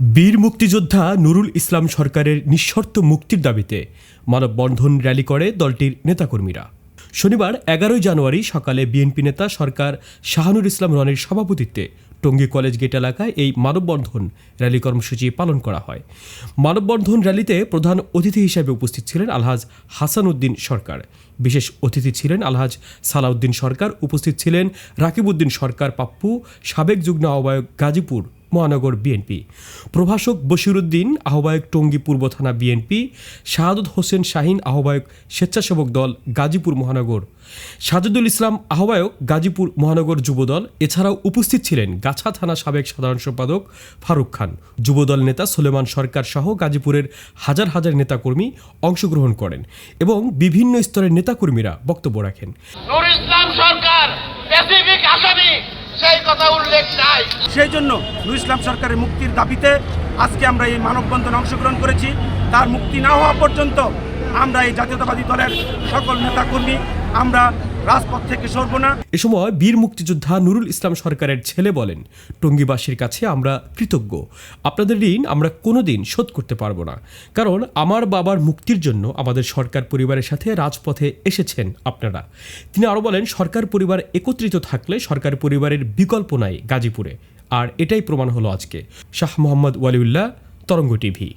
বীর মুক্তিযোদ্ধা নুরুল ইসলাম সরকারের নিঃশর্ত মুক্তির দাবিতে মানববন্ধন র্যালি করে দলটির নেতাকর্মীরা। শনিবার 11 জানুয়ারি সকালে বিএনপি নেতা সরকার শাহানুর ইসলাম রনির সভাপতিত্বে টঙ্গী কলেজ গেট এলাকায় এই মানববন্ধন র্যালি কর্মসূচি পালন করা হয়। মানববন্ধন র্যালিতে প্রধান অতিথি হিসেবে উপস্থিত ছিলেন আলহাজ হাসান উদ্দিন সরকার, বিশেষ অতিথি ছিলেন আলহাজ সালাউদ্দিন সরকার, উপস্থিত ছিলেন রাকিবউদ্দিন সরকার পাপ্পু, সাবেক যুগ্ম আহ্বায়ক গাজীপুর মহানগর বিএনপি, প্রভাষক বশিরউদ্দিন আহ্বায়ক টঙ্গী পূর্ব থানা বিএনপি, শাহাদত হোসেন শাহিন আহ্বায়ক স্বেচ্ছাসেবক দল গাজীপুর মহানগর, সাজেদুল ইসলাম আহ্বায়ক গাজীপুর মহানগর যুবদল। এছাড়াও উপস্থিত ছিলেন গাছা থানা সাবেক সাধারণ সম্পাদক ফারুক খান, যুবদল নেতা সুলেমান সরকার সহ গাজীপুরের হাজার হাজার নেতাকর্মী অংশগ্রহণ করেন এবং বিভিন্ন স্তরের নেতাকর্মীরা বক্তব্য রাখেন। নুরুল ইসলাম সরকার স্পেসিফিক আসামি, সেই কথা উল্লেখ নাই। সেই জন্য নুরুল ইসলাম সরকারের মুক্তির দাবিতে আজকে আমরা এই মানববন্ধনে অংশগ্রহণ করেছি। তার মুক্তি না হওয়া পর্যন্ত আমরা এই জাতীয়তাবাদী দলের সকল নেতাকর্মী আমরা রাজপথ থেকে সরব না। এ সময় বীর মুক্তিযোদ্ধা নুরুল ইসলাম সরকারের ছেলে বলেন, টঙ্গীবাসীর কাছে আমরা কৃতজ্ঞ। আপনাদের ঋণ আমরা কোনোদিন শোধ করতে পারবো না, কারণ আমার বাবার মুক্তির জন্য আমাদের সরকার পরিবারের সাথে রাজপথে এসেছেন আপনারা। তিনি আরও বলেন, সরকার পরিবার একত্রিত থাকলে সরকার পরিবারের বিকল্প নাই গাজীপুরে, আর এটাই প্রমাণ হলো আজকে। শাহ মোহাম্মদ ওয়ালিউল্লাহ, তরঙ্গ টিভি।